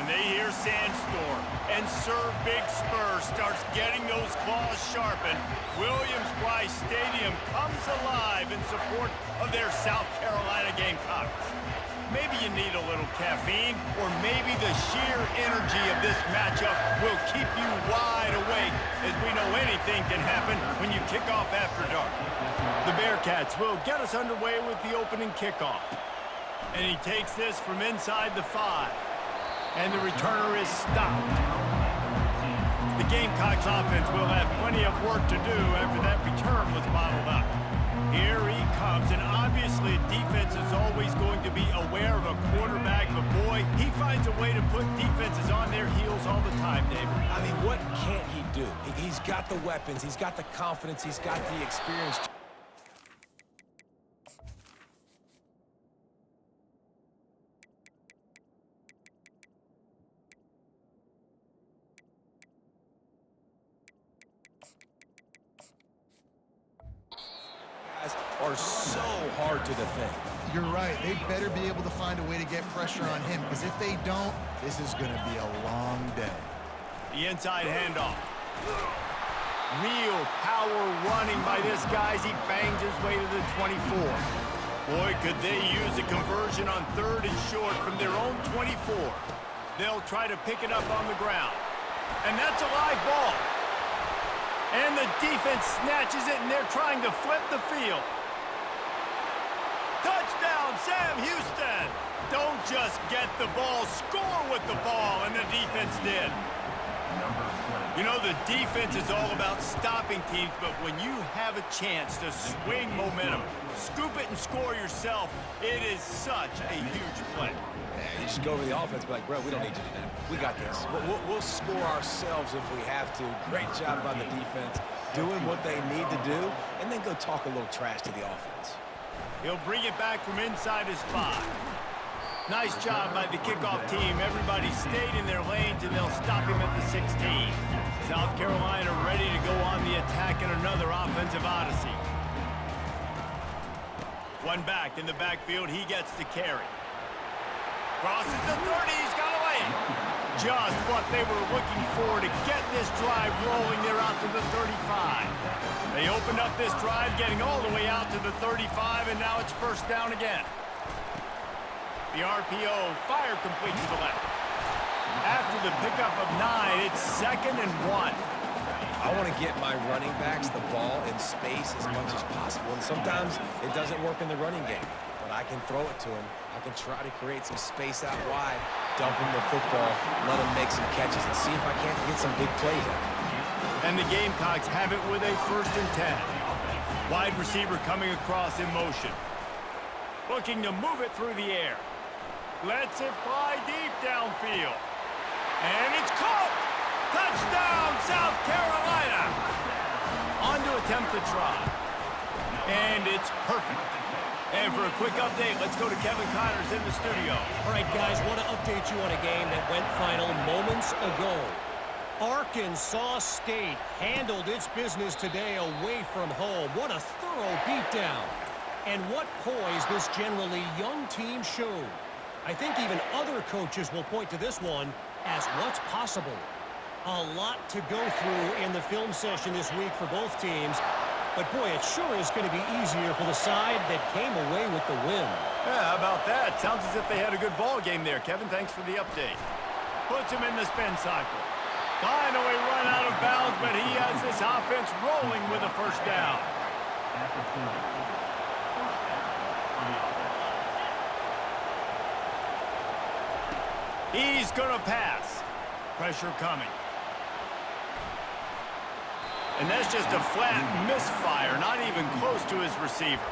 When they hear Sandstorm and Sir Big Spur starts getting those claws sharpened, Williams-Brice Stadium comes alive in support of their South Carolina Gamecocks. Maybe you need a little caffeine, or maybe the sheer energy of this matchup will keep you wide awake, as we know anything can happen when you kick off after dark. The Bearcats will get us underway with the opening kickoff. And he takes this from inside the 5. And the returner is stopped. The Gamecocks offense will have plenty of work to do after that return was bottled up. Here he comes, and obviously defense is always going to be aware of a quarterback, but boy, he finds a way to put defenses on their heels all the time, David. I mean, what can't he do? He's got the weapons, he's got the confidence, he's got the experience. Are so hard to defend. You're right. They better be able to find a way to get pressure on him, because if they don't, this is going to be a long day. The inside handoff. Real power running by this guy as he bangs his way to the 24. Boy, could they use a conversion on 3rd and short from their own 24. They'll try to pick it up on the ground. And that's a live ball. And the defense snatches it, and they're trying to flip the field. Touchdown, Sam Houston! Don't just get the ball, score with the ball, and the defense did. You know, the defense is all about stopping teams, but when you have a chance to swing momentum, scoop it and score yourself, it is such a huge play. Yeah, you just go over the offense and be like, bro, we don't need you to do that. We got this. We'll score ourselves if we have to. Great job by the defense, doing what they need to do, and then go talk a little trash to the offense. He'll bring it back from inside his 5. Nice job by the kickoff team. Everybody stayed in their lanes, and they'll stop him at the 16. South Carolina ready to go on the attack in another offensive odyssey. One back in the backfield. He gets to carry. Crosses the 30. He's got away. Just what they were looking for to get this drive rolling. They're out to the 35. They opened up this drive, getting all the way out to the 35, and now it's first down again. The RPO, fire complete to the left. After the pickup of 9, it's 2nd and 1. I want to get my running backs the ball in space as much as possible, and sometimes it doesn't work in the running game, but I can throw it to him. I can try to create some space out wide, dump him the football, let him make some catches, and see if I can't get some big plays out of him. And the Gamecocks have it with a 1st and 10. Wide receiver coming across in motion. Looking to move it through the air. Lets it fly deep downfield. And it's caught! Touchdown, South Carolina! On to attempt the try. And it's perfect. And for a quick update, let's go to Kevin Connors in the studio. All right, guys, want to update you on a game that went final moments ago. Arkansas State handled its business today away from home. What a thorough beatdown. And what poise this generally young team showed. I think even other coaches will point to this one as what's possible. A lot to go through in the film session this week for both teams. But boy, it sure is going to be easier for the side that came away with the win. Yeah, how about that? Sounds as if they had a good ball game there, Kevin. Thanks for the update. Puts him in the spin cycle. Finally run out of bounds, but he has this offense rolling with a first down. He's going to pass. Pressure coming. And that's just a flat misfire, not even close to his receiver.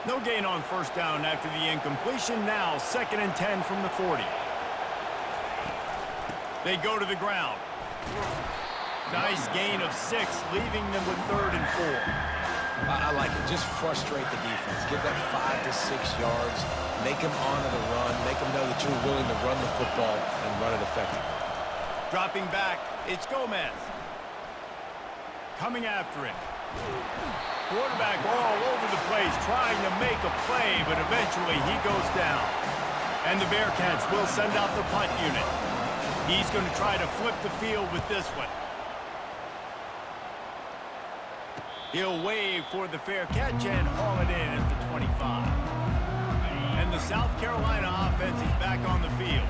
No gain on first down after the incompletion. Now 2nd and 10 from the 40. They go to the ground. Nice gain of 6, leaving them with 3rd and 4. I like it. Just frustrate the defense. Get that 5 to 6 yards. Make them honor the run. Make them know that you're willing to run the football and run it effectively. Dropping back, it's Gomez. Coming after him. Quarterback all over the place trying to make a play, but eventually he goes down. And the Bearcats will send out the punt unit. He's going to try to flip the field with this one. He'll wave for the fair catch and haul it in at the 25. And the South Carolina offense is back on the field.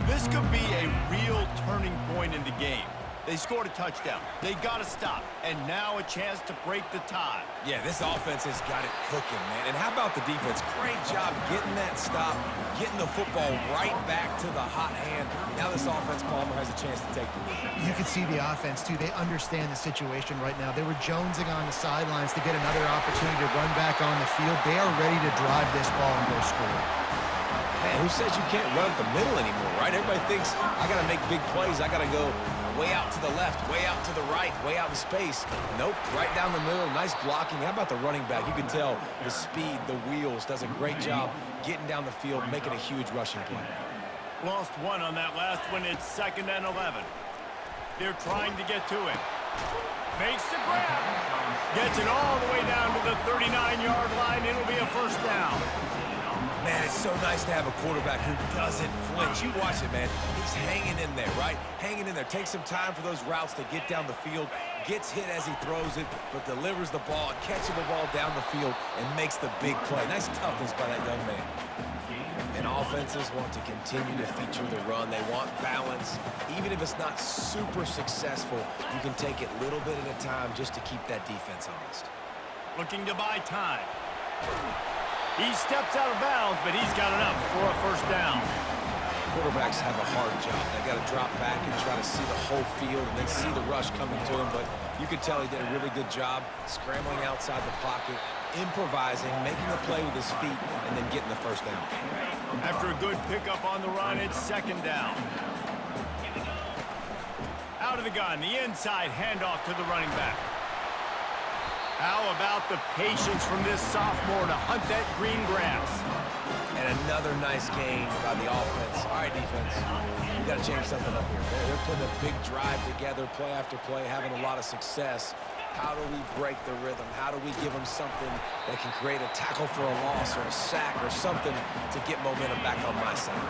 This could be a real turning point in the game. They scored a touchdown. They got to stop. And now a chance to break the tie. Yeah, this offense has got it cooking, man. And how about the defense? Great job getting that stop, getting the football right back to the hot hand. Now this offense, Palmer, has a chance to take the lead. You can see the offense, too. They understand the situation right now. They were jonesing on the sidelines to get another opportunity to run back on the field. They are ready to drive this ball and go score. Man, who says you can't run up the middle anymore, right? Everybody thinks, I got to make big plays. I got to go way out to the left, way out to the right, way out in space. Nope, right down the middle. Nice blocking. How about the running back? You can tell the speed, the wheels, does a great job getting down the field, making a huge rushing play. Lost one on that last one. It's 2nd and 11. They're trying to get to him. Makes the grab. Gets it all the way down to the 39-yard line. It'll be a first down. Man, it's so nice to have a quarterback who doesn't flinch. You watch it, man. He's hanging in there, right? Hanging in there. Takes some time for those routes to get down the field. Gets hit as he throws it, but delivers the ball, a catchable ball down the field, and makes the big play. Nice toughness by that young man. And offenses want to continue to feature the run. They want balance. Even if it's not super successful, you can take it little bit at a time just to keep that defense honest. Looking to buy time. He steps out of bounds, but he's got enough for a first down. Quarterbacks have a hard job. They got to drop back and try to see the whole field and then see the rush coming to him. But you could tell he did a really good job scrambling outside the pocket, improvising, making a play with his feet, and then getting the first down. After a good pickup on the run, it's 2nd down. Out of the gun, the inside handoff to the running back. How about the patience from this sophomore to hunt that green grass? And another nice gain by the offense. All right, defense, we got to change something up here. They're putting a big drive together, play after play, having a lot of success. How do we break the rhythm? How do we give them something that can create a tackle for a loss or a sack or something to get momentum back on my side?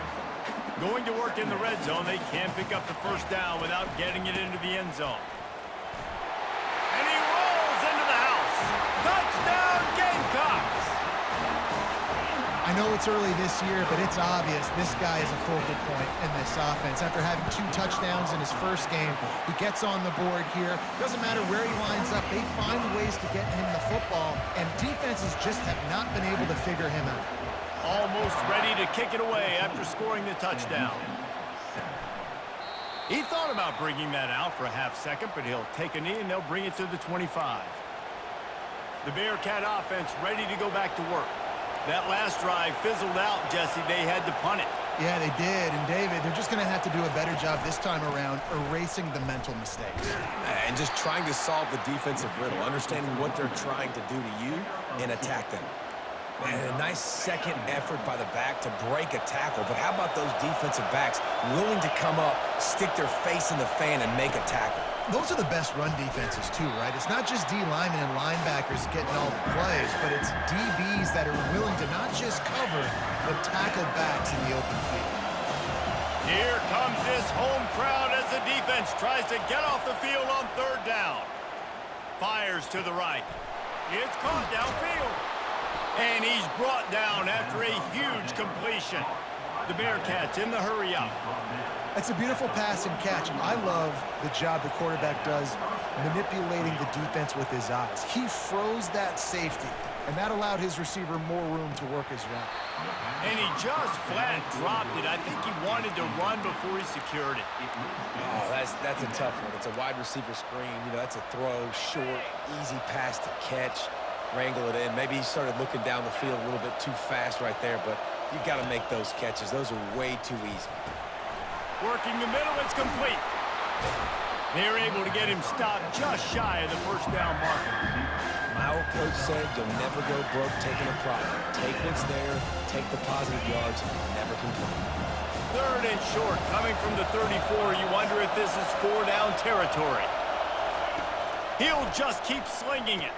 Going to work in the red zone. They can't pick up the first down without getting it into the end zone. And he rolls into the house. Touchdown, Gamecocks! I know it's early this year, but it's obvious this guy is a focal point in this offense. After having 2 touchdowns in his first game, he gets on the board here. Doesn't matter where he lines up, they find ways to get him the football, and defenses just have not been able to figure him out. Almost ready to kick it away after scoring the touchdown. He thought about bringing that out for a half second, but he'll take a knee and they'll bring it to the 25. The Bearcat offense ready to go back to work. That last drive fizzled out, Jesse. They had to punt it. Yeah, they did. And, David, they're just going to have to do a better job this time around erasing the mental mistakes. And just trying to solve the defensive riddle, understanding what they're trying to do to you and attack them. And a nice second effort by the back to break a tackle. But how about those defensive backs willing to come up, stick their face in the fan, and make a tackle? Those are the best run defenses, too, right? It's not just D linemen and linebackers getting all the plays, but it's DBs that are willing to not just cover, but tackle backs in the open field. Here comes this home crowd as the defense tries to get off the field on 3rd down. Fires to the right. It's caught downfield. And he's brought down after a huge completion. The Bearcats in the hurry up. It's a beautiful pass and catch. I love the job the quarterback does manipulating the defense with his eyes. He froze that safety, and that allowed his receiver more room to work his route. And he just flat dropped it. I think he wanted to run before he secured it. Oh, that's a tough one. It's a wide receiver screen. You know, that's a throw, short, easy pass to catch, wrangle it in. Maybe he started looking down the field a little bit too fast right there, but you got to make those catches. Those are way too easy. Working the middle, it's complete. They're able to get him stopped just shy of the first down marker. My old coach said you'll never go broke taking a profit. Take what's there, take the positive yards, and never complain. 3rd and short, coming from the 34. You wonder if this is 4-down territory. He'll just keep slinging it.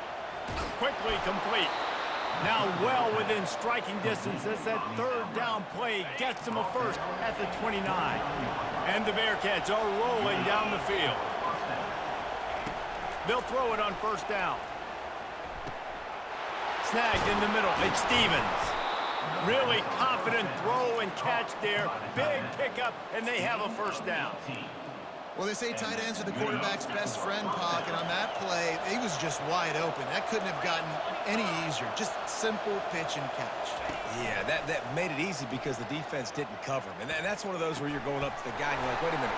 Quickly complete. Now well within striking distance as that third down play gets them a first at the 29. And the Bearcats are rolling down the field. They'll throw it on first down. Snagged in the middle. It's Stevens. Really confident throw and catch there. Big pickup, and they have a first down. Well, they say tight ends are the quarterback's best friend, Puck, and on that play, he was just wide open. That couldn't have gotten any easier. Just simple pitch and catch. Yeah, that made it easy because the defense didn't cover him. And that's one of those where you're going up to the guy and you're like, wait a minute,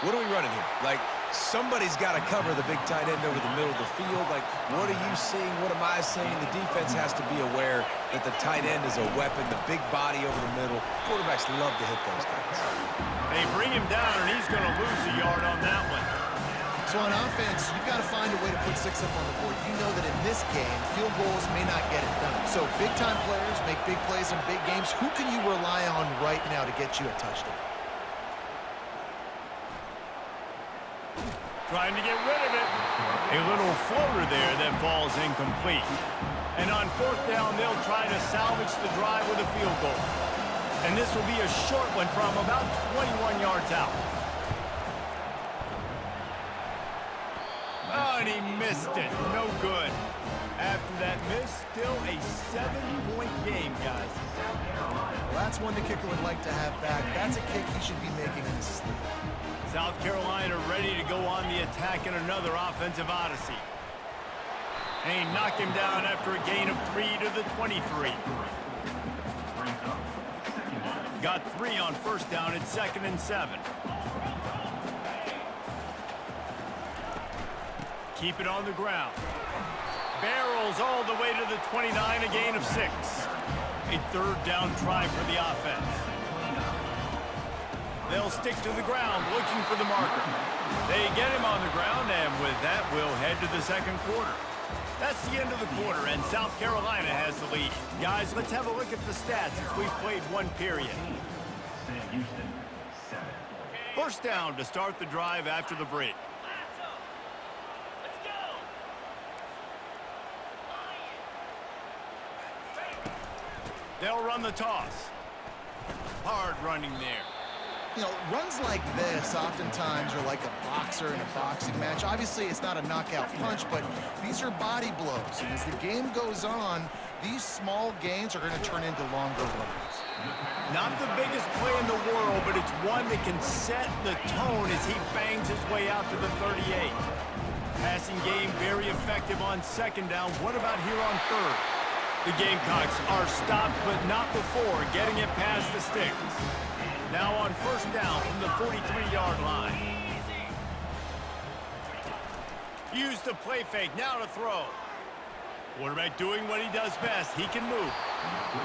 what are we running here? Like, somebody's got to cover the big tight end over the middle of the field. Like, what are you seeing? What am I seeing? The defense has to be aware that the tight end is a weapon, the big body over the middle. Quarterbacks love to hit those guys. They bring him down, and he's going to lose a yard on that one. So on offense, you've got to find a way to put 6 up on the board. You know that in this game, field goals may not get it done. So big-time players make big plays in big games. Who can you rely on right now to get you a touchdown? Trying to get rid of it. A little floater there that falls incomplete. And on fourth down, they'll try to salvage the drive with a field goal. And this will be a short one from about 21 yards out. Oh, and he missed it. No good. After that miss, still a 7-point game, guys. Well, that's one the kicker would like to have back. That's a kick he should be making in his sleep. South Carolina ready to go on the attack in another offensive odyssey. And he knocked him down after a gain of 3 to the 23. Got 3 on first down at 2nd and 7. Keep it on the ground. Barrels all the way to the 29, a gain of 6. A third down try for the offense. They'll stick to the ground looking for the marker. They get him on the ground, and with that, we'll head to the second quarter. That's the end of the quarter, and South Carolina has the lead. Guys, let's have a look at the stats as we've played one period. First down to start the drive after the break. They'll run the toss. Hard running there. You know, runs like this oftentimes are like a boxer in a boxing match. Obviously, it's not a knockout punch, but these are body blows. And as the game goes on, these small gains are going to turn into longer runs. Not the biggest play in the world, but it's one that can set the tone as he bangs his way out to the 38. Passing game very effective on second down. What about here on third? The Gamecocks are stopped, but not before getting it past the sticks. Now on first down from the 43-yard line. Use the play fake, now to throw. Quarterback doing what he does best. He can move.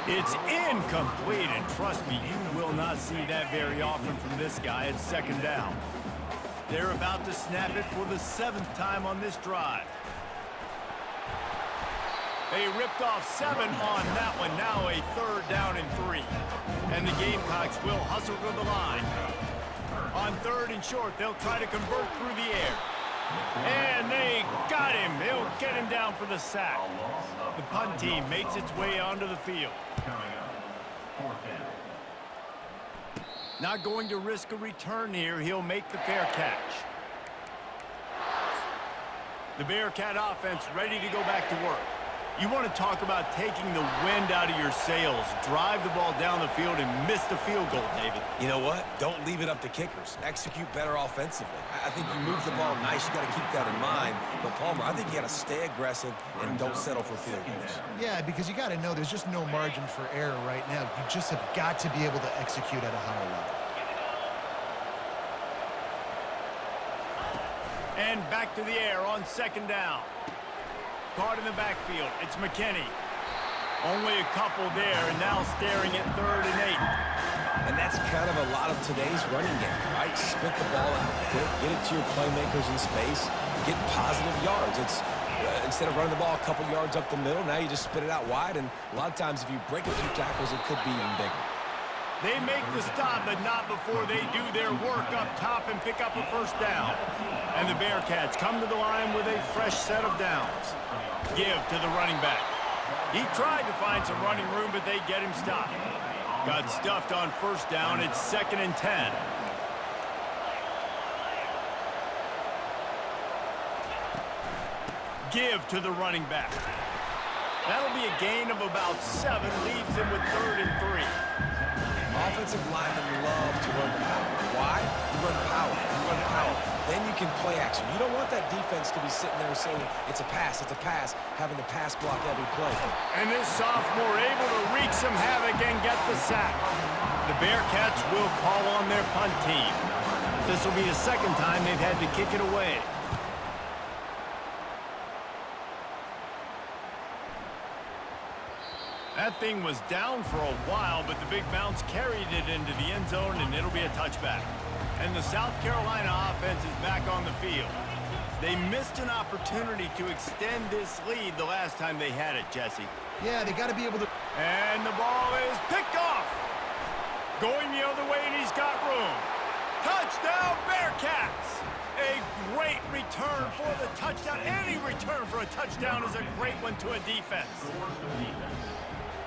It's incomplete, and trust me, you will not see that very often from this guy at second down. They're about to snap it for the 7th time on this drive. They ripped off 7 on that one. Now a third down and 3. And the Gamecocks will hustle to the line. On third and short, they'll try to convert through the air. And they got him. They'll get him down for the sack. The punt team makes its way onto the field. Not going to risk a return here. He'll make the fair catch. The Bearcat offense ready to go back to work. You want to talk about taking the wind out of your sails. Drive the ball down the field and miss the field goal, David. You know what? Don't leave it up to kickers. Execute better offensively. I think you move the ball nice. You got to keep that in mind. But, Palmer, I think you got to stay aggressive and don't settle for field goals. Yeah, because you got to know there's just no margin for error right now. You just have got to be able to execute at a higher level. And back to the air on second down. Caught in the backfield. It's McKinney. Only a couple there, and now staring at 3rd and 8. And that's kind of a lot of today's running game, right? Spit the ball out quick, get it to your playmakers in space, get positive yards. It's instead of running the ball a couple yards up the middle, now you just spit it out wide, and a lot of times if you break a few tackles, it could be even bigger. They make the stop, but not before they do their work up top and pick up a first down. And the Bearcats come to the line with a fresh set of downs. Give to the running back. He tried to find some running room, but they get him stopped. Got stuffed on first down. It's 2nd and 10. Give to the running back. That'll be a gain of about 7, leaves him with 3rd and 3. Offensive linemen love to run the power. Why? You run power. You run power. Then you can play action. You don't want that defense to be sitting there saying, it's a pass, having to pass block every play. And this sophomore able to wreak some havoc and get the sack. The Bearcats will call on their punt team. This will be the 2nd time they've had to kick it away. That thing was down for a while, but the big bounce carried it into the end zone, and it'll be a touchback. And the South Carolina offense is back on the field. They missed an opportunity to extend this lead the last time they had it, Jesse. Yeah, they got to be able to... And the ball is picked off. Going the other way, and he's got room. Touchdown, Bearcats! A great return for the touchdown. Any return for a touchdown is a great one to a defense.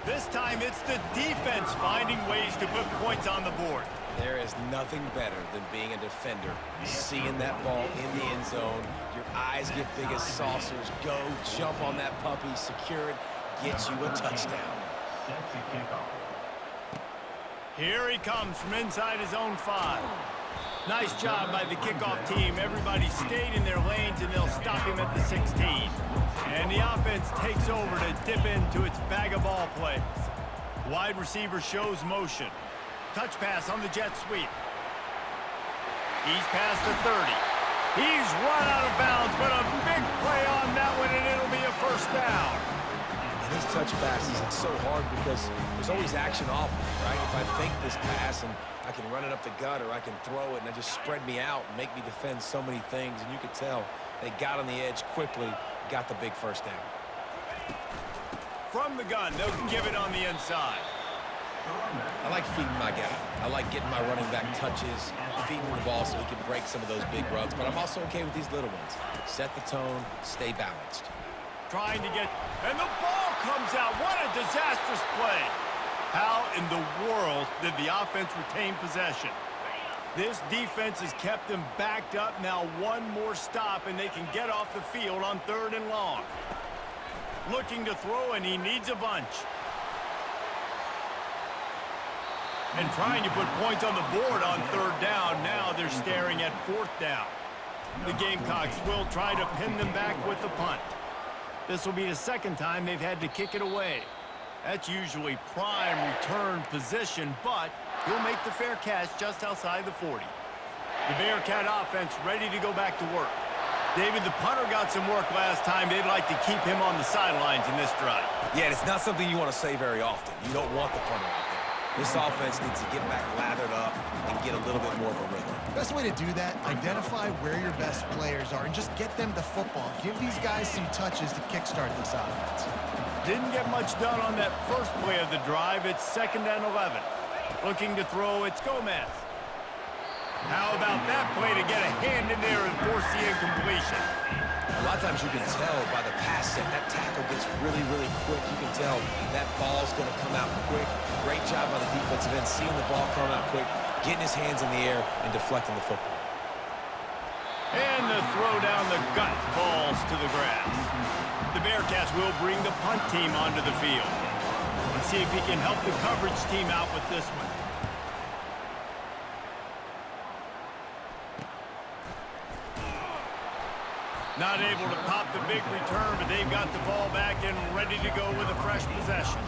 This time, it's the defense finding ways to put points on the board. There is nothing better than being a defender. Seeing that ball in the end zone, your eyes get big as saucers. Go, jump on that puppy, secure it, get you a touchdown. Here he comes from inside his own 5. Nice job by the kickoff team. Everybody stayed in their lanes, and they'll stop him at the 16. And the offense takes over to dip into its bag of ball plays. Wide receiver shows motion. Touch pass on the jet sweep. He's past the 30. He's run out of bounds, but a big play on that one, and it'll be a first down. And these touch passes, it's so hard because there's always action off, right? If I fake this pass and I can run it up the gut, or I can throw it and it just spread me out and make me defend so many things. And you could tell they got on the edge quickly, got the big first down. From the gun, they'll give it on the inside. I like feeding my guy. I like getting my running back touches, feeding the ball so he can break some of those big runs. But I'm also okay with these little ones. Set the tone, stay balanced. Trying to get, and the ball comes out. What a disastrous play. How in the world did the offense retain possession? This defense has kept them backed up. Now one more stop, and they can get off the field on 3rd and long. Looking to throw, and he needs a bunch. And trying to put points on the board on 3rd down. Now they're staring at 4th down. The Gamecocks will try to pin them back with the punt. This will be the 2nd time they've had to kick it away. That's usually prime return position, but he'll make the fair catch just outside the 40. The Bearcat offense ready to go back to work. David, the punter got some work last time. They'd like to keep him on the sidelines in this drive. Yeah, it's not something you want to say very often. You don't want the punter out there. This offense needs to get back lathered up and get a little bit more of a rhythm. Best way to do that, identify where your best players are and just get them the football. Give these guys some touches to kickstart this offense. Didn't get much done on that first play of the drive. It's 2nd and 11. Looking to throw, it's Gomez. How about that play to get a hand in there and force the incompletion? A lot of times you can tell by the pass set, that tackle gets really, really quick. You can tell that ball's going to come out quick. Great job by the defensive end, seeing the ball come out quick, getting his hands in the air, and deflecting the football. And the throw down the gut falls to the grass. The Bearcats will bring the punt team onto the field. Let's see if he can help the coverage team out with this one. Not able to pop the big return, but they've got the ball back and ready to go with a fresh possession.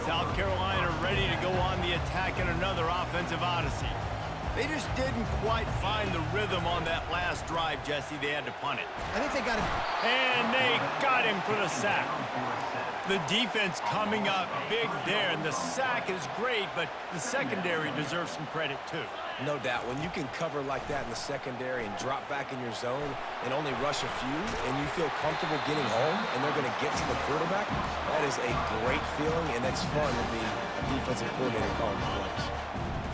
South Carolina ready to go on the attack in another offensive odyssey. They just didn't quite find the rhythm on that last drive, Jesse. They had to punt it. I think they got him. And they got him for the sack. The defense coming up big there, and the sack is great, but the secondary deserves some credit too. No doubt. When you can cover like that in the secondary and drop back in your zone and only rush a few, and you feel comfortable getting home and they're going to get to the quarterback, that is a great feeling, and that's fun to be a defensive coordinator calling the plays.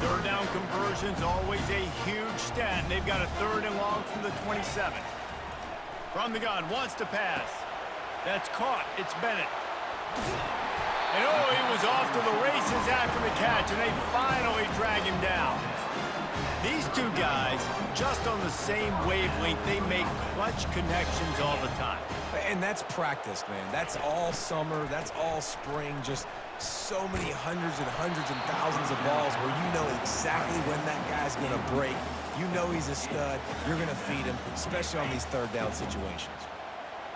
Third down conversion's always a huge stat. They've got a 3rd and long from the 27. From the gun, wants to pass. That's caught. It's Bennett. And oh, he was off to the races after the catch, and they finally drag him down. These two guys, just on the same wavelength, they make clutch connections all the time. And that's practice, man. That's all summer. That's all spring. Just so many hundreds and thousands of balls where you know exactly when that guy's going to break. You know he's a stud. You're going to feed him, especially on these 3rd down situations.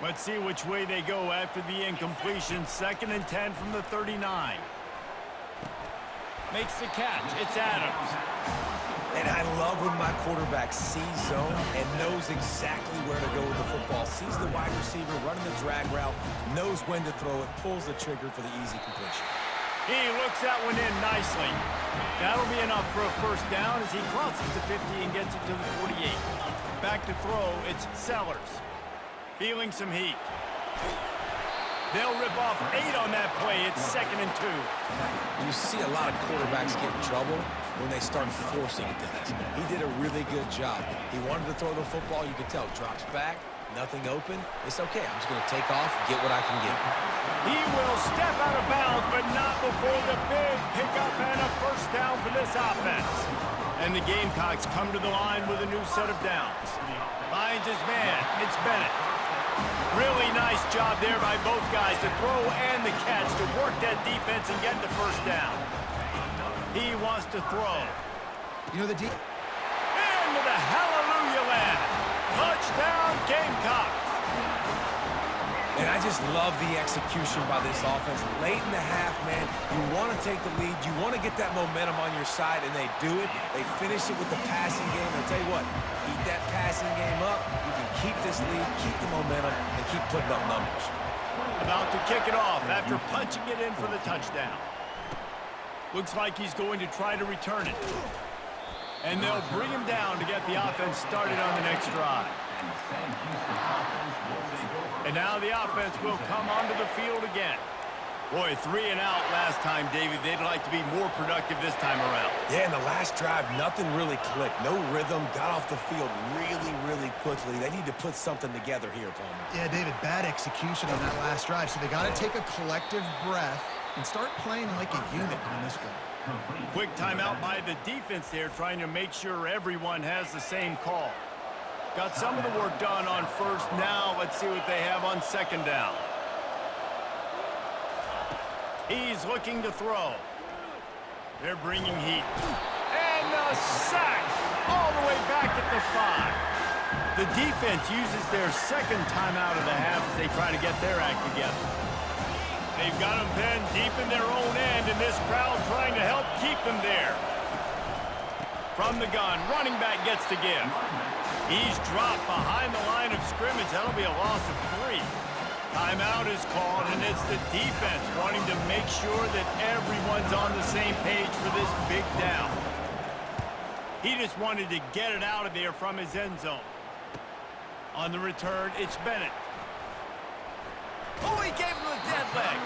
Let's see which way they go after the incompletion. 2nd and 10 from the 39. Makes the catch. It's Adams. And I love when my quarterback sees zone and knows exactly where to go with the football. Sees the wide receiver running the drag route, knows when to throw it, pulls the trigger for the easy completion. He looks that one in nicely. That'll be enough for a 1st down as he crosses the 50 and gets it to the 48. Back to throw, it's Sellers. Feeling some heat. They'll rip off 8 on that play. It's 2nd and 2. You see a lot of quarterbacks get in trouble when they start forcing things. He did a really good job. He wanted to throw the football. You could tell. Drops back, nothing open. It's okay. I'm just going to take off, get what I can get. He will step out of bounds, but not before the big pickup and a 1st down for this offense. And the Gamecocks come to the line with a new set of downs. Finds his man. It's Bennett. Really nice job there by both guys to throw and the catch to work that defense and get the 1st down. He wants to throw. You know, into the hallelujah land. Touchdown, Gamecocks. And I just love the execution by this offense. Late in the half, man, you want to take the lead. You want to get that momentum on your side, and they do it. They finish it with the passing game. I'll tell you what, keep that passing game up. You can keep this lead, keep the momentum, and keep putting up numbers. About to kick it off after punching it in for the touchdown. Looks like he's going to try to return it. And they'll bring him down to get the offense started on the next drive. And now the offense will come onto the field again. Boy, 3 and out last time, David. They'd like to be more productive this time around. Yeah, in the last drive, nothing really clicked. No rhythm, got off the field really quickly. They need to put something together here, Palmer. Yeah, David, bad execution on that last drive. So they got to take a collective breath and start playing like a unit on this one. Quick timeout by the defense there, trying to make sure everyone has the same call. Got some of the work done on 1st. Now let's see what they have on 2nd down. He's looking to throw. They're bringing heat. And a sack all the way back at the 5. The defense uses their 2nd timeout of the half as they try to get their act together. They've got them pinned deep in their own end, and this crowd trying to help keep them there. From the gun, running back gets to give. He's dropped behind the line of scrimmage. That'll be a loss of 3. Timeout is called, and it's the defense wanting to make sure that everyone's on the same page for this big down. He just wanted to get it out of there from his end zone. On the return, it's Bennett. Oh, he gave him a dead leg.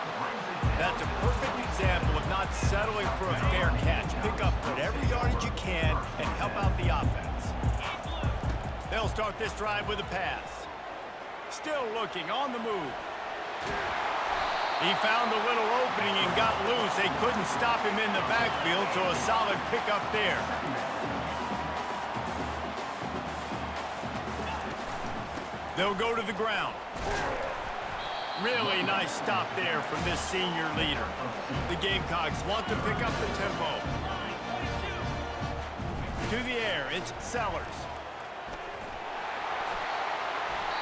That's a perfect example of not settling for a fair catch. Pick up whatever yardage you can and help out the offense. They'll start this drive with a pass. Still looking, on the move. He found a little opening and got loose. They couldn't stop him in the backfield, so a solid pickup there. They'll go to the ground. Really nice stop there from this senior leader. The Gamecocks want to pick up the tempo. To the air, it's Sellers.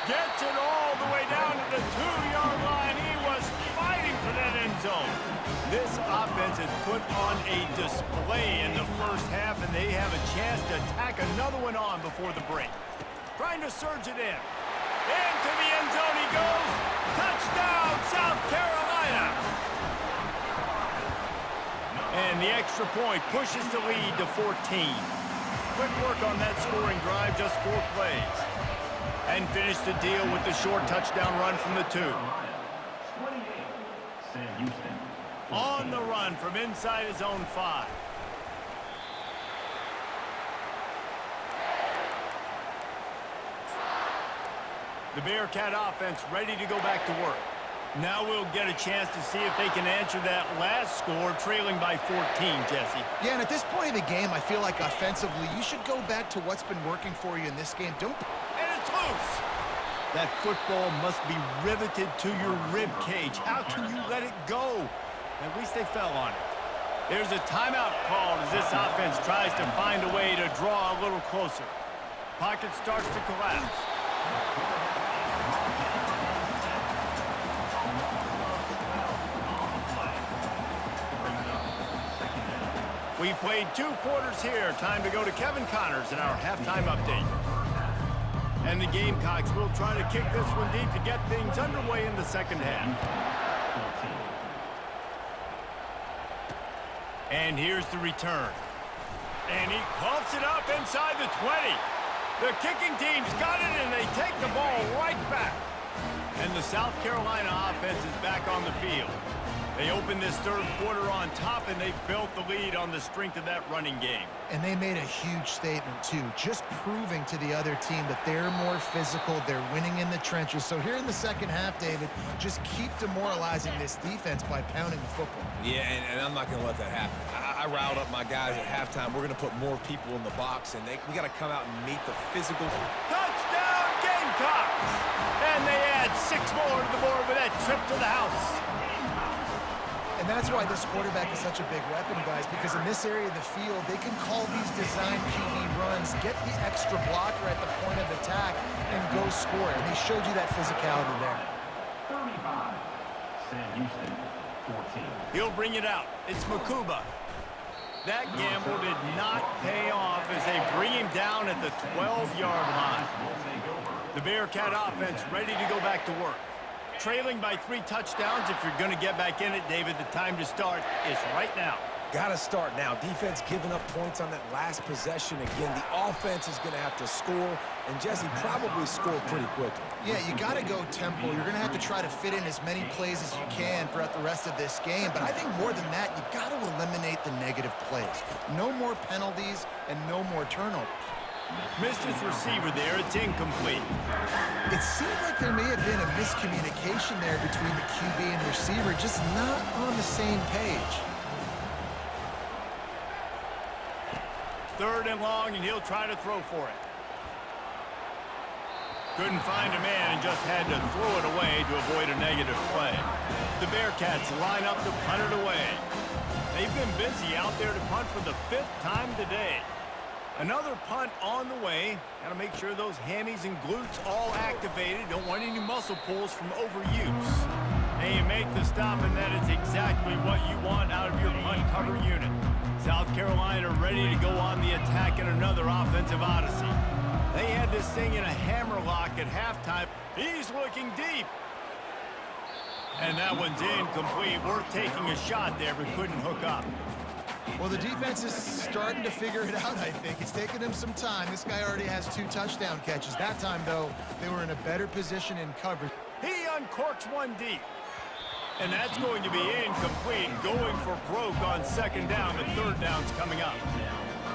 Gets it all the way down to the 2-yard line. He was fighting for that end zone. This offense has put on a display in the 1st half, and they have a chance to tack another one on before the break. Trying to surge it in. Into the end zone he goes. Touchdown, South Carolina. And the extra point pushes the lead to 14. Quick work on that scoring drive, just 4 plays. And finish the deal with the short touchdown run from the 2. On the run from inside his own 5. The Bearcat offense ready to go back to work. Now we'll get a chance to see if they can answer that last score, trailing by 14, Jesse. Yeah, and at this point of the game, I feel like offensively, you should go back to what's been working for you in this game. Don't... And it's loose! That football must be riveted to your rib cage. How can you let it go? At least they fell on it. There's a timeout called as this offense tries to find a way to draw a little closer. Pocket starts to collapse. We've played 2 quarters here. Time to go to Kevin Connors in our halftime update. And the Gamecocks will try to kick this one deep to get things underway in the second half. And here's the return. And he coughs it up inside the 20. The kicking team's got it, and they take the ball right back. And the South Carolina offense is back on the field. They opened this third quarter on top, and they built the lead on the strength of that running game. And they made a huge statement, too, just proving to the other team that they're more physical, they're winning in the trenches. So here in the second half, David, just keep demoralizing this defense by pounding the football. Yeah, and I'm not going to let that happen. I riled up my guys at halftime. We're going to put more people in the box, and we got to come out and meet the physical. Touchdown, Gamecocks! And they add 6 more to the board with that trip to the house. And that's why this quarterback is such a big weapon, guys, because in this area of the field, they can call these design QB runs, get the extra blocker at the point of attack, and go score. And they showed you that physicality there. 35, Sam Houston, 14. He'll bring it out. It's Makuba. That gamble did not pay off as they bring him down at the 12-yard line. The Bearcat offense ready to go back to work. Trailing by 3 touchdowns. If you're going to get back in it, David, the time to start is right now. Got to start now. Defense giving up points on that last possession. Again, the offense is going to have to score, and Jesse probably score pretty quickly. Yeah, you got to go tempo. You're going to have to try to fit in as many plays as you can throughout the rest of this game. But I think more than that, you got to eliminate the negative plays. No more penalties and no more turnovers. Missed his receiver there. It's incomplete. It seemed like there may have been a miscommunication there between the QB and receiver, just not on the same page. 3rd and long, and he'll try to throw for it. Couldn't find a man and just had to throw it away to avoid a negative play. The Bearcats line up to punt it away. They've been busy out there to punt for the 5th time today. Another punt on the way. Got to make sure those hammies and glutes all activated. Don't want any muscle pulls from overuse. And you make the stop, and that is exactly what you want out of your punt cover unit. South Carolina ready to go on the attack in another offensive odyssey. They had this thing in a hammerlock at halftime. He's looking deep. And that one's incomplete. Worth taking a shot there, but couldn't hook up. Well, the defense is starting to figure it out, I think. It's taken them some time. This guy already has 2 touchdown catches. That time, though, they were in a better position in coverage. He uncorks one deep. And that's going to be incomplete, going for broke on 2nd down, but 3rd down's coming up.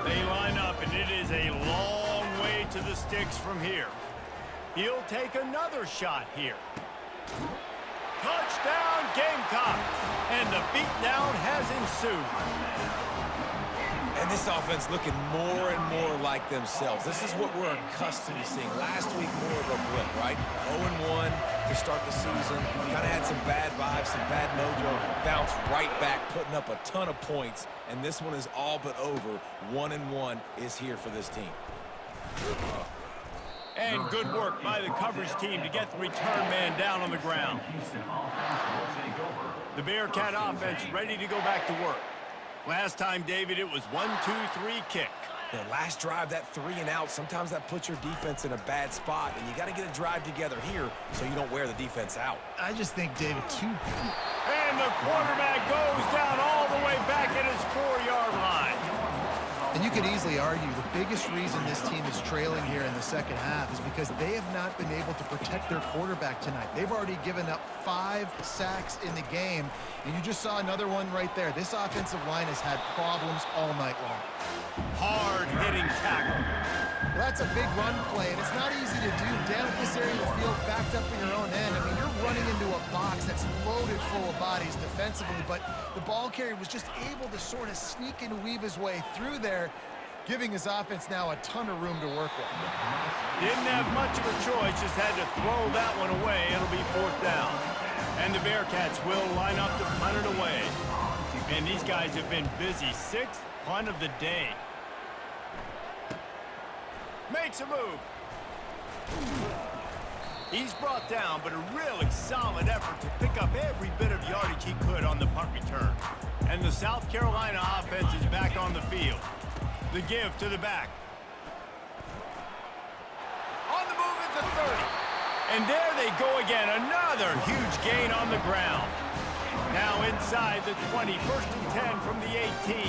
They line up, and it is a long way to the sticks from here. He'll take another shot here. Touchdown, Gamecocks! And the beatdown has ensued. And this offense looking more and more like themselves. This is what we're accustomed to seeing. Last week, more of a blip, right? 0-1 to start the season. Kind of had some bad vibes, some bad mojo. Bounced right back, putting up a ton of points. And this one is all but over. 1-1 is here for this team. And good work by the coverage team to get the return man down on the ground. The Bearcat offense ready to go back to work. Last time, David, it was 1-2-3 kick. The last drive, that 3 and out, sometimes that puts your defense in a bad spot, and you got to get a drive together here so you don't wear the defense out. I just think, David, And the quarterback goes down all the way back at his 4-yard line. And you could easily argue the biggest reason this team is trailing here in the second half is because they have not been able to protect their quarterback tonight. They've already given up 5 sacks in the game, and you just saw another one right there. This offensive line has had problems all night long. Hard-hitting tackle. Well, that's a big run play, and it's not easy to do down this area of the field, backed up in your own end. I mean, you're running into a box that's loaded full of bodies defensively, but the ball carrier was just able to sort of sneak and weave his way through there, giving his offense now a ton of room to work with. Didn't have much of a choice, just had to throw that one away. It'll be 4th down. And the Bearcats will line up to punt it away. And these guys have been busy. 6th punt of the day. Makes a move. He's brought down, but a really solid effort to pick up every bit of yardage he could on the punt return. And the South Carolina offense is back on the field. The give to the back. On the move at the 30. And there they go again. Another huge gain on the ground. Now inside the 20. 1st and 10 from the 18.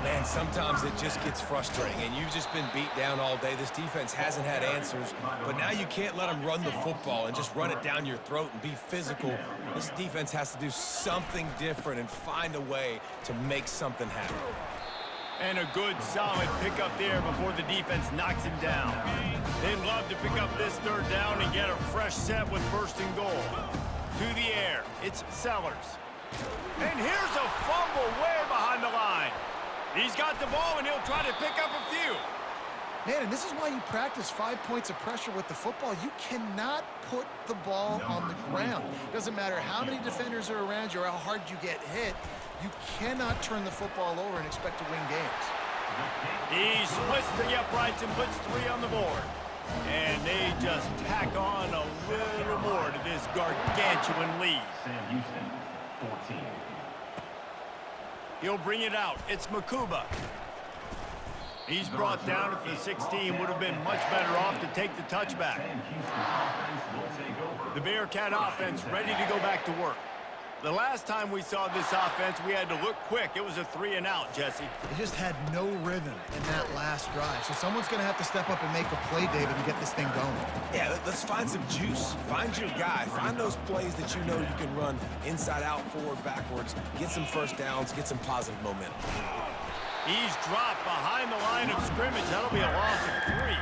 Man, sometimes it just gets frustrating, and you've just been beat down all day. This defense hasn't had answers, but now you can't let them run the football and just run it down your throat and be physical. This defense has to do something different and find a way to make something happen. And a good, solid pickup there before the defense knocks him down. They'd love to pick up this 3rd down and get a fresh set with 1st and goal. To the air, it's Sellers. And here's a fumble way behind the line. He's got the ball, and he'll try to pick up a few. Man, and this is why you practice 5 points of pressure with the football. You cannot put the ball on the ground. Doesn't matter how many defenders are around you or how hard you get hit. You cannot turn the football over and expect to win games. He splits the uprights and puts 3 on the board. And they just tack on a little more to this gargantuan lead. Sam Houston, 14. He'll bring it out. It's Makuba. He's brought down at the 16. Would have been much better off to take the touchback. The Bearcat offense ready to go back to work. The last time we saw this offense, we had to look quick. It was a 3 and out, Jesse. They just had no rhythm in that last drive. So someone's going to have to step up and make a play, David, and get this thing going. Yeah, let's find some juice. Find your guy. Find those plays that you know you can run inside out, forward, backwards. Get some 1st downs. Get some positive momentum. He's dropped behind the line of scrimmage. That'll be a loss of 3.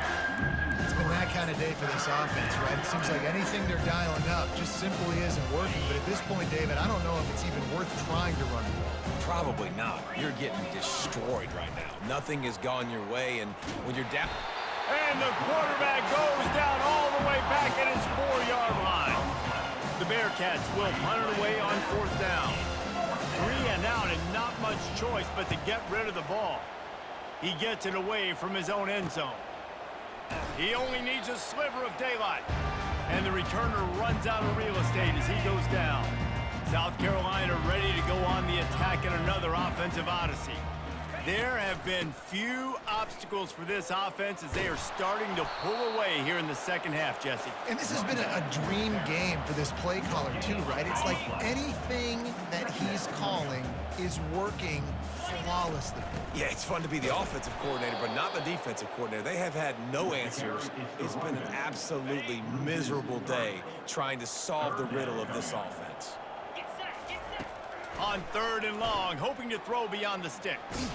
It's been that kind of day for this offense, right? It seems like anything they're dialing up just simply isn't working. But at this point, David, I don't know if it's even worth trying to run the ball. Probably not. You're getting destroyed right now. Nothing has gone your way, and when you're down... And the quarterback goes down all the way back at his 4-yard line. The Bearcats will punt it away on 4th down. 3 and out and not much choice but to get rid of the ball. He gets it away from his own end zone. He only needs a sliver of daylight. And the returner runs out of real estate as he goes down. South Carolina ready to go on the attack in another offensive odyssey. There have been few obstacles for this offense as they are starting to pull away here in the second half, Jesse. And this has been a dream game for this play caller, too, right? It's like anything that he's calling is working flawlessly. Yeah, it's fun to be the offensive coordinator, but not the defensive coordinator. They have had no answers. It's been an absolutely miserable day trying to solve the riddle of this offense. On 3rd and long, hoping to throw beyond the sticks.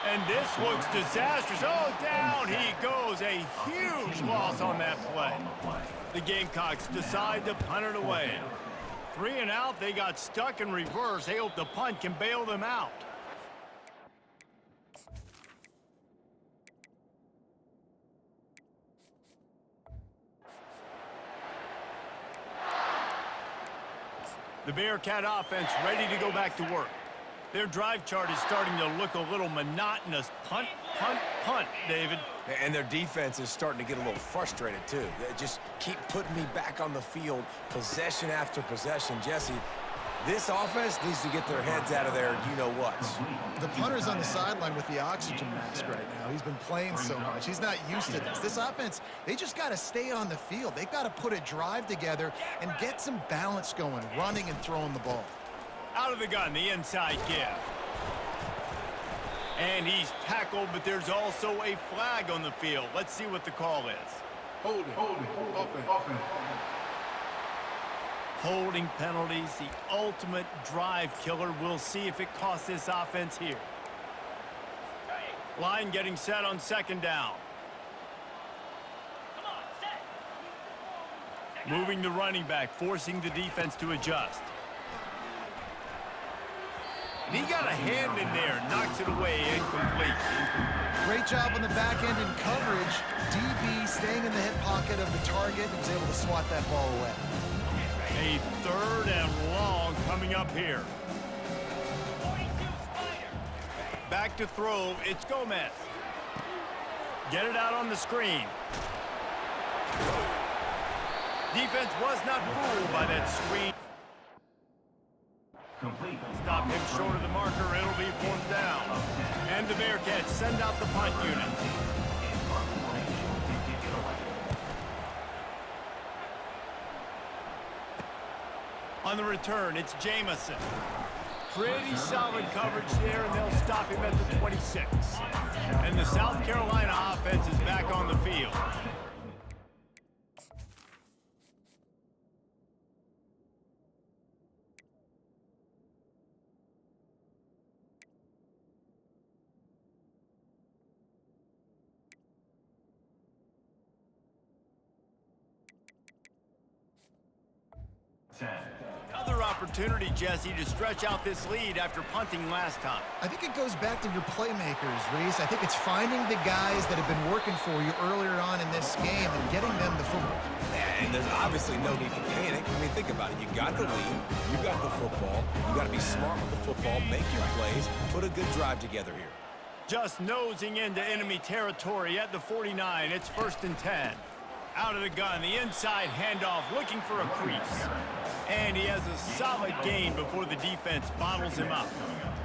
And this looks disastrous. Oh, down he goes. A huge loss on that play. The Gamecocks decide to punt it away. 3 and out, they got stuck in reverse. They hope the punt can bail them out. The Bearcat offense ready to go back to work. Their drive chart is starting to look a little monotonous. Punt, punt, punt, David. And their defense is starting to get a little frustrated, too. They just keep putting me back on the field, possession after possession. Jesse, this offense needs to get their heads out of their you-know-whats. The punter's on the sideline with the oxygen mask right now. He's been playing so much. He's not used to this. This offense, they just got to stay on the field. They've got to put a drive together and get some balance going, running and throwing the ball. Out of the gun, the inside give. And he's tackled, but there's also a flag on the field. Let's see what the call is. Holding. Offense. Holding penalties, the ultimate drive killer. We'll see if it costs this offense here. Line getting set on second down. Moving the running back, forcing the defense to adjust. And he got a hand in there, knocks it away, incomplete. Great job on the back end in coverage. DB staying in the hip pocket of the target and was able to swat that ball away. A third and long coming up here. Back to throw, it's Gomez. Get it out on the screen. Defense was not fooled by that screen. Complete. Stop him short of the marker, it'll be fourth down. And the Bearcats send out the punt unit. On the return, it's Jamison. Pretty solid coverage there, and they'll stop him at the 26. And the South Carolina offense is back on the field. Another opportunity, Jesse, to stretch out this lead after punting last time. I think it goes back to your playmakers, Reese. I think it's finding the guys that have been working for you earlier on in this game and getting them the football. Yeah, and there's obviously no need to panic. I mean, think about it. You got the lead. You got the football. You got to be smart with the football. Make your plays. Put a good drive together here. Just nosing into enemy territory at the 49. It's 1st and 10. Out of the gun, the inside handoff, looking for a crease. And he has a solid gain before the defense bottles him up.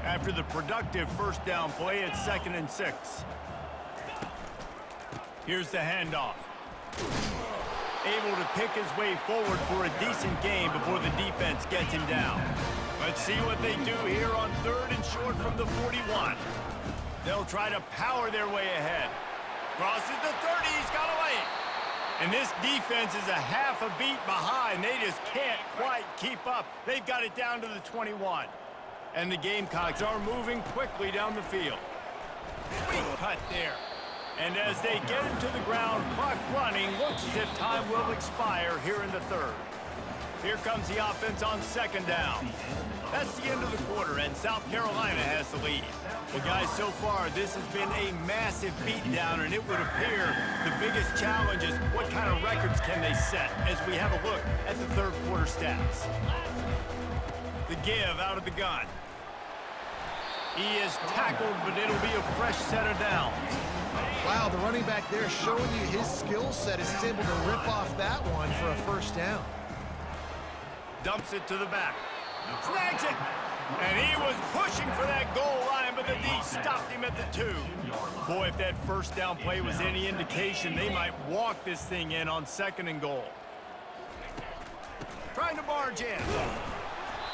After the productive first down play, it's 2nd and 6. Here's the handoff. Able to pick his way forward for a decent gain before the defense gets him down. Let's see what they do here on 3rd and short from the 41. They'll try to power their way ahead. Crosses the 30, he's got away. And this defense is a half a beat behind. They just can't quite keep up. They've got it down to the 21. And the Gamecocks are moving quickly down the field. Sweet cut there. And as they get him to the ground, clock running, looks as if time will expire here in the 3rd. Here comes the offense on 2nd down. That's the end of the quarter, and South Carolina has the lead. Well, guys, so far, this has been a massive beatdown, and it would appear the biggest challenge is what kind of records can they set as we have a look at the 3rd quarter stats. The give out of the gun. He is tackled, but it'll be a fresh set of downs. Wow, the running back there showing you his skill set as he's able to rip off that one for a first down. Dumps it to the back. Snags it! And he was pushing for that goal line, but the D stopped him at the 2. Boy, if that first down play was any indication, they might walk this thing in on 2nd and goal. Trying to barge in.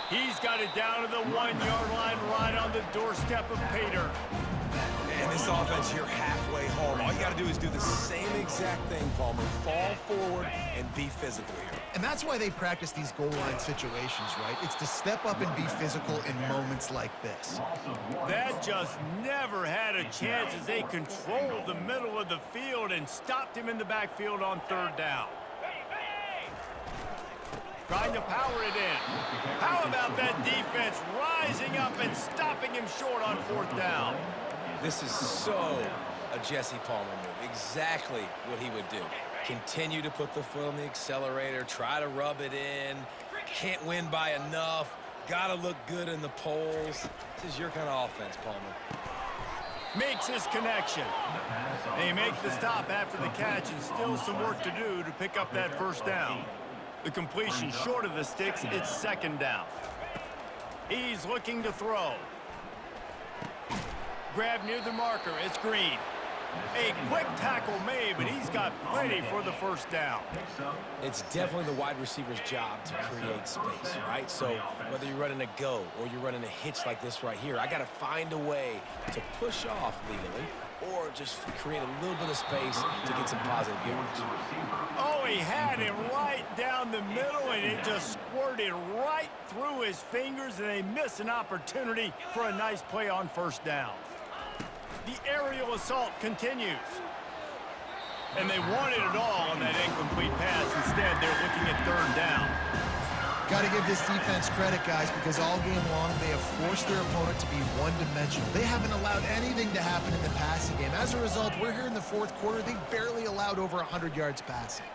He's got it down to the 1-yard line right on the doorstep of Pater. And this offense, you're halfway home. All you got to do is do the same exact thing, Palmer. Fall forward and be physical here. And that's why they practice these goal line situations, right? It's to step up and be physical in moments like this. That just never had a chance as they controlled the middle of the field and stopped him in the backfield on 3rd down. Trying to power it in. How about that defense rising up and stopping him short on 4th down? This is so a Jesse Palmer move. Exactly what he would do. Continue to put the foot on the accelerator, try to rub it in. Can't win by enough. Gotta look good in the polls. This is your kind of offense, Palmer. Makes his connection. They make the stop after the catch, and still some work to do to pick up that first down. The completion short of the sticks, it's 2nd down. He's looking to throw. Grab near the marker, it's Green. A quick tackle made, but he's got plenty for the first down. It's definitely the wide receiver's job to create space, right? So whether you're running a go or you're running a hitch like this right here, I got to find a way to push off legally or just create a little bit of space to get some positive yards. Oh, he had it right down the middle, and it just squirted right through his fingers, and they missed an opportunity for a nice play on first down. The aerial assault continues. And they wanted it all on that incomplete pass. Instead, they're looking at third down. Got to give this defense credit, guys, because all game long they have forced their opponent to be one-dimensional. They haven't allowed anything to happen in the passing game. As a result, we're here in the fourth quarter. They barely allowed over 100 yards passing.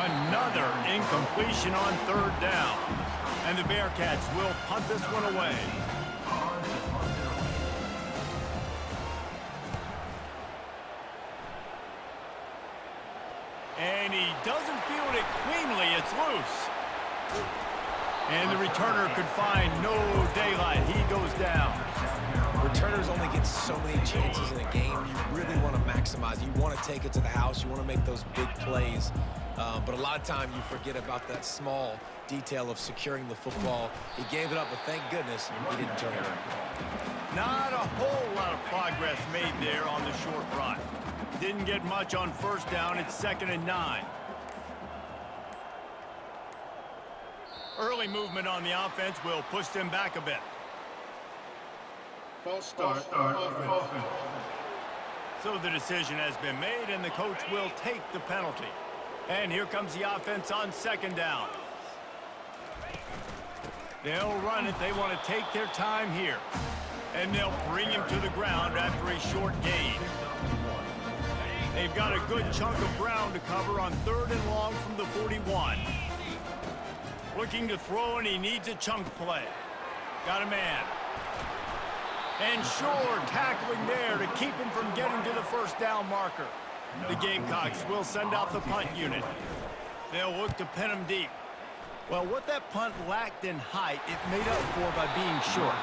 Another incompletion on third down. And the Bearcats will punt this one away. And he doesn't field it cleanly. It's loose. And the returner could find no daylight. He goes down. Returners only get so many chances in a game. You really want to maximize. You want to take it to the house. You want to make those big plays. But a lot of time you forget about that small detail of securing the football. He gave it up, but thank goodness he didn't turn it around. Not a whole lot of progress made there on the short run. Didn't get much on first down. It's 2nd and 9. Early movement on the offense will push them back a bit. False start. Offense. So the decision has been made, and the coach will take the penalty. And here comes the offense on 2nd down. They'll run it. They want to take their time here. And they'll bring him to the ground after a short gain. They've got a good chunk of ground to cover on 3rd and long from the 41. Looking to throw, and he needs a chunk play. Got a man. And Shore tackling there to keep him from getting to the first down marker. The Gamecocks will send out the punt unit. They'll look to pin him deep. Well, what that punt lacked in height, it made up for by being short.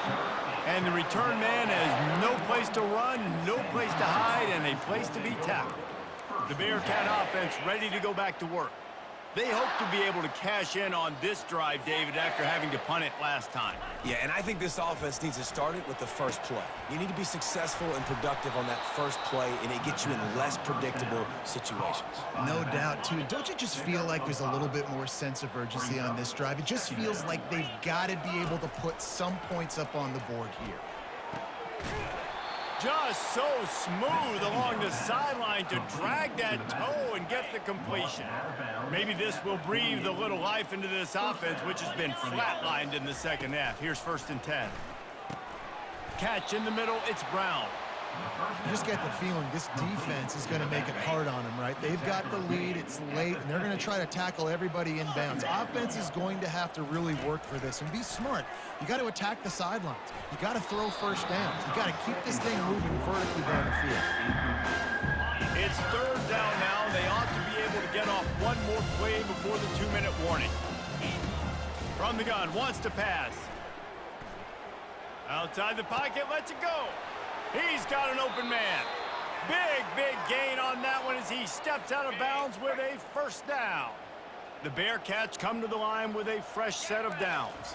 And the return man has no place to run, no place to hide, and a place to be tackled. The Bearcat offense ready to go back to work. They hope to be able to cash in on this drive, David, after having to punt it last time. Yeah, and I think this offense needs to start it with the first play. You need to be successful and productive on that first play, and it gets you in less predictable situations. No doubt, too. Don't you just feel like there's a little bit more sense of urgency on this drive? It just feels like they've got to be able to put some points up on the board here. Just so smooth along the sideline to drag that toe and get the completion. Maybe this will breathe a little life into this offense, which has been flatlined in the second half. Here's 1st and 10. Catch in the middle, it's Brown. You just get the feeling this defense is going to make it hard on them, right? They've got the lead, it's late, and they're going to try to tackle everybody inbounds. Offense is going to have to really work for this and be smart. You got to attack the sidelines. You got to throw first downs. You got to keep this thing moving vertically down the field. It's 3rd down now. They ought to be able to get off one more play before the 2-minute warning. From the gun, wants to pass. Outside the pocket, lets it go. He's got an open man. Big gain on that one as he steps out of bounds with a first down. The Bearcats come to the line with a fresh set of downs.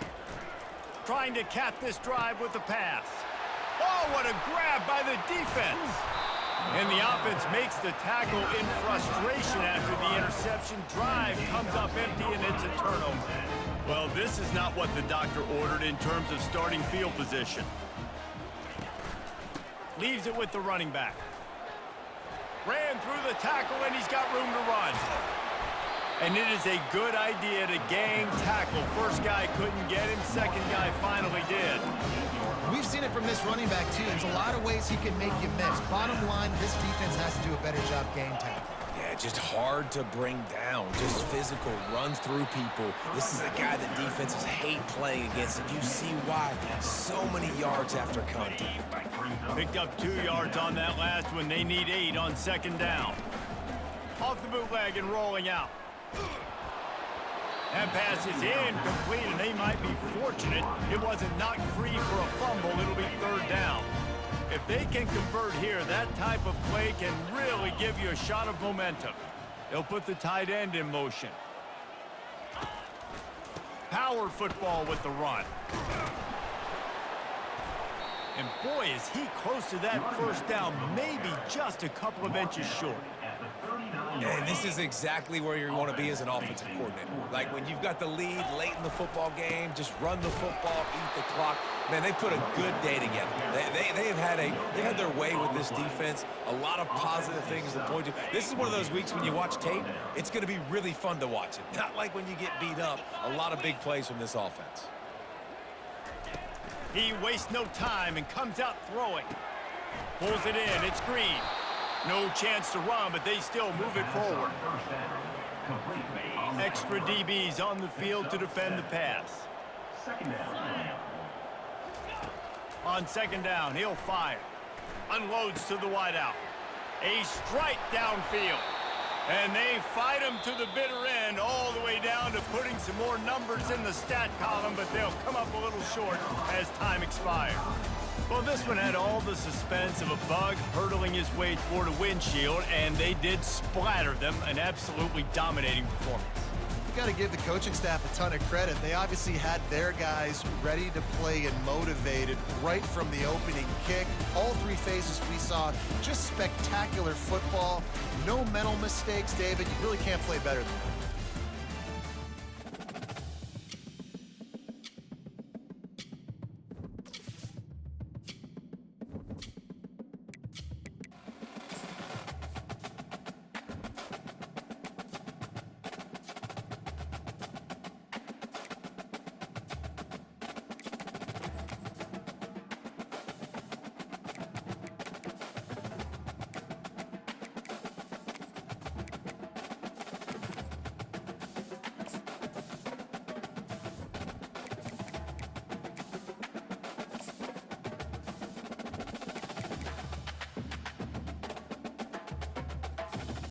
Trying to cap this drive with a pass. Oh, what a grab by the defense. And the offense makes the tackle in frustration after the interception. Drive comes up empty, and it's a turnover. Well, this is not what the doctor ordered in terms of starting field position. Leaves it with the running back. Ran through the tackle, and he's got room to run. And it is a good idea to gang tackle. First guy couldn't get him. Second guy finally did. We've seen it from this running back, too. There's a lot of ways he can make you miss. Bottom line, this defense has to do a better job gang tackling. Yeah, just hard to bring down. Just physical, runs through people. This is a guy that defenses hate playing against, and you see why. So many yards after contact. Picked up 2 yards on that last one. They need 8 on 2nd down. Off the bootleg and rolling out. That pass is incomplete, and they might be fortunate it wasn't knocked free for a fumble. It'll be 3rd down. If they can convert here, that type of play can really give you a shot of momentum. They'll put the tight end in motion. Power football with the run. And boy, is he close to that first down, maybe just a couple of inches short. And this is exactly where you want to be as an offensive coordinator. Like when you've got the lead late in the football game, just run the football, eat the clock. Man, they put a good day together. They've had their way with this defense. A lot of positive things to point to. This is one of those weeks when you watch tape, it's going to be really fun to watch it. Not like when you get beat up. A lot of big plays from this offense. He wastes no time and comes out throwing. Pulls it in. It's Green. No chance to run, but they still move it forward. Extra DBs on the field to defend the pass. On second down, he'll fire. Unloads to the wideout. A strike downfield. And they fight him to the bitter end, all the way down to putting some more numbers in the stat column, but they'll come up a little short as time expires. Well, this one had all the suspense of a bug hurtling his way toward a windshield, and they did splatter them, an absolutely dominating performance. You got to give the coaching staff a ton of credit. They obviously had their guys ready to play and motivated right from the opening kick. All three phases we saw, just spectacular football. No mental mistakes, David. You really can't play better than that.